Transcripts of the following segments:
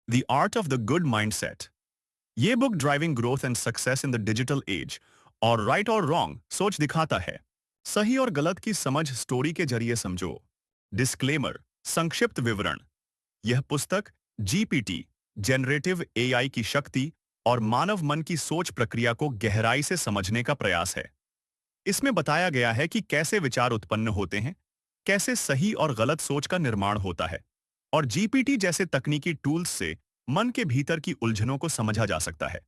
The art of the good mindset. ये book driving growth and success in the digital age और right और wrong सोच दिखाता है। सही और गलत की समझ स्टोरी के जरिए समझो। डिस्क्लेमर, संक्षिप्त विवरण। यह पुस्तक जीपीटी, जनरेटिव एआई की शक्ति और मानव मन की सोच प्रक्रिया को गहराई से समझने का प्रयास है। इसमें बताया गया है कि कैसे विचार उत्पन्न होते हैं, कैसे सही और गलत सोच का निर्माण होता है, और जीपीटी जैसे तकनीकी टूल्स से मन के भीतर की उलझनों को समझा जा सकता है।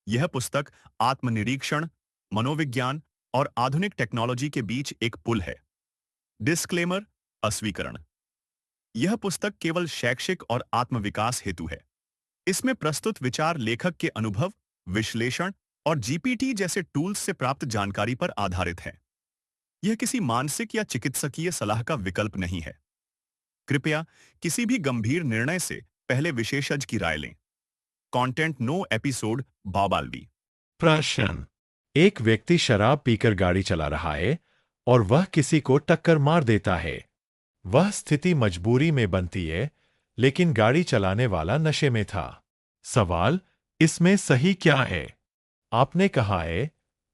यह पुस्तक आत्मनिरीक्षण, मनोविज्ञान और आधुनिक टेक्नोलॉजी के बीच एक पुल है। डिस्क्लेमर, अस्वीकरण। यह पुस्तक केवल शैक्षिक और आत्मविकास हेतु है। इसमें प्रस्तुत विचार लेखक के अनुभव, विश्लेषण और जीपीटी जैसे टूल्स से प्राप्त जानकारी पर आधारित है। यह किसी मानसिक या चिकित्सकीय सलाह का विकल्प नहीं है। कृपया किसी भी गंभीर निर्णय से पहले विशेषज्ञ की राय लें। कंटेंट नो एपिसोड बाबालवी। प्रश्न। एक व्यक्ति शराब पीकर गाड़ी चला रहा है और वह किसी को टक्कर मार देता है। वह स्थिति मजबूरी में बनती है, लेकिन गाड़ी चलाने वाला नशे में था। सवाल, इसमें सही क्या है? आपने कहा है,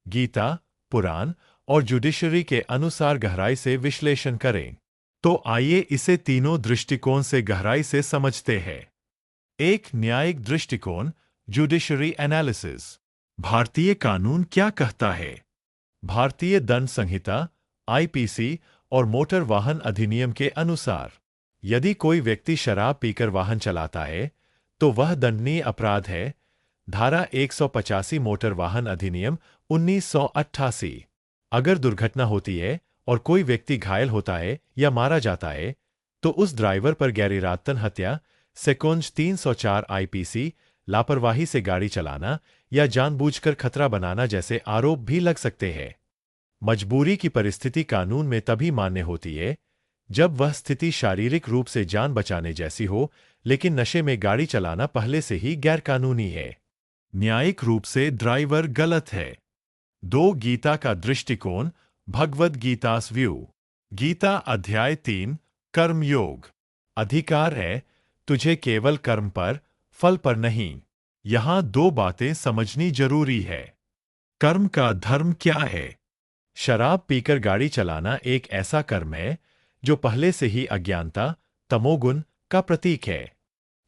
गीता, पुराण और जुडिशरी के अनुसार गहराई से विश्लेषण करें। तो आइए इसे तीनों दृष्टिकोण से गहराई से समझते हैं। एक, न्यायिक दृष्टिकोण, जुडिशरी एनालिसिस। भारतीय कानून क्या कहता है? भारतीय दंड संहिता, आईपीसी और मोटर वाहन अधिनियम के अनुसार यदि कोई व्यक्ति शराब पीकर वाहन चलाता है तो वह दंडनीय अपराध है। धारा 185 मोटर वाहन अधिनियम 1988। अगर दुर्घटना होती है और कोई व्यक्ति घायल होता है या मारा जाता है तो उस ड्राइवर पर गैरइरादतन हत्या, सेकोंज 304 आईपीसी, लापरवाही से गाड़ी चलाना या जानबूझकर खतरा बनाना जैसे आरोप भी लग सकते हैं। मजबूरी की परिस्थिति कानून में तभी मान्य होती है जब वह स्थिति शारीरिक रूप से जान बचाने जैसी हो, लेकिन नशे में गाड़ी चलाना पहले से ही गैरकानूनी है। न्यायिक रूप से ड्राइवर गलत है। 2, गीता का दृष्टिकोण, भगवद गीतास व्यू। गीता अध्याय 3, कर्मयोग। अधिकार है तुझे केवल कर्म पर, फल पर नहीं। यहां दो बातें समझनी जरूरी है। कर्म का धर्म क्या है? शराब पीकर गाड़ी चलाना एक ऐसा कर्म है जो पहले से ही अज्ञानता, तमोगुण का प्रतीक है।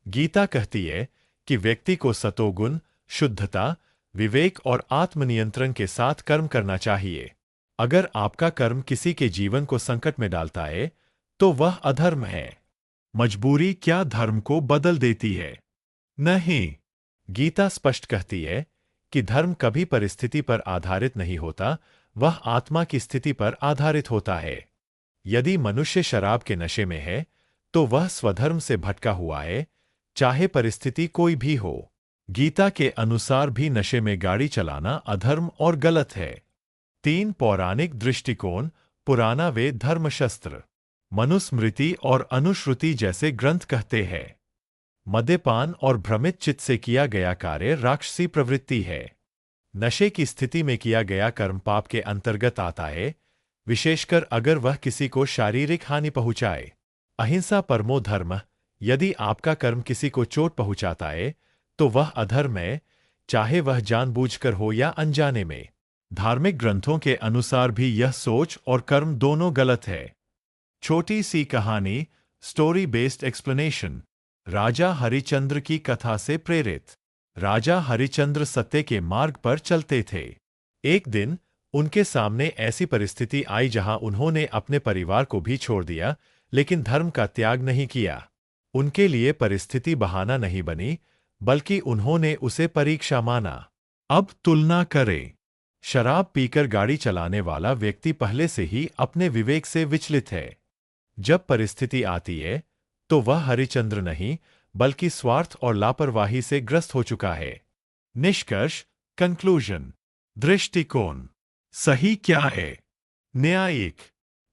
गीता कहती है कि व्यक्ति को सतोगुण, शुद्धता, विवेक और आत्मनियंत्रण के साथ कर्म करना चाहिए। अगर आपका कर्म किसी के जीवन को संकट में डालता है तो वह अधर्म है। मजबूरी क्या धर्म को बदल देती है? नहीं। गीता स्पष्ट कहती है कि धर्म कभी परिस्थिति पर आधारित नहीं होता, वह आत्मा की स्थिति पर आधारित होता है। यदि मनुष्य शराब के नशे में है तो वह स्वधर्म से भटका हुआ है, चाहे परिस्थिति कोई भी हो। गीता के अनुसार भी नशे में गाड़ी चलाना अधर्म और गलत है। 3, पौराणिक दृष्टिकोण, पुराना वेद धर्मशास्त्र। मनुस्मृति और अनुश्रुति जैसे ग्रंथ कहते हैं मद्यपान और भ्रमित चित्त से किया गया कार्य राक्षसी प्रवृत्ति है। नशे की स्थिति में किया गया कर्म पाप के अंतर्गत आता है, विशेषकर अगर वह किसी को शारीरिक हानि पहुंचाए। अहिंसा परमो धर्म। यदि आपका कर्म किसी को चोट पहुंचाता है तो वह अधर्म है, चाहे वह जानबूझकर हो या अनजाने में। धार्मिक ग्रंथों के अनुसार भी यह सोच और कर्म दोनों गलत है। छोटी सी कहानी, स्टोरी बेस्ड एक्सप्लेनेशन। राजा हरिश्चंद्र की कथा से प्रेरित। राजा हरिश्चंद्र सत्य के मार्ग पर चलते थे। एक दिन उनके सामने ऐसी परिस्थिति आई जहां उन्होंने अपने परिवार को भी छोड़ दिया, लेकिन धर्म का त्याग नहीं किया। उनके लिए परिस्थिति बहाना नहीं बनी, बल्कि उन्होंने उसे परीक्षा माना। अब तुलना करें। शराब पीकर गाड़ी चलाने वाला व्यक्ति पहले से ही अपने विवेक से विचलित है। जब परिस्थिति आती है तो वह हरिश्चंद्र नहीं, बल्कि स्वार्थ और लापरवाही से ग्रस्त हो चुका है। निष्कर्ष, कंक्लूजन। दृष्टिकोण सही क्या है? न्यायिक,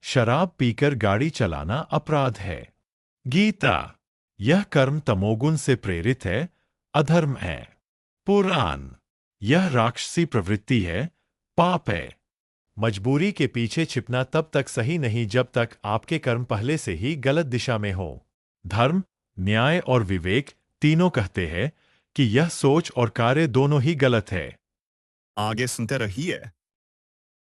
शराब पीकर गाड़ी चलाना अपराध है। गीता, यह कर्म तमोगुण से प्रेरित है, अधर्म है। पुराण, यह राक्षसी प्रवृत्ति है, पाप है। मजबूरी के पीछे छिपना तब तक सही नहीं जब तक आपके कर्म पहले से ही गलत दिशा में हो। धर्म, न्याय और विवेक तीनों कहते हैं कि यह सोच और कार्य दोनों ही गलत है। आगे सुनते रहिए।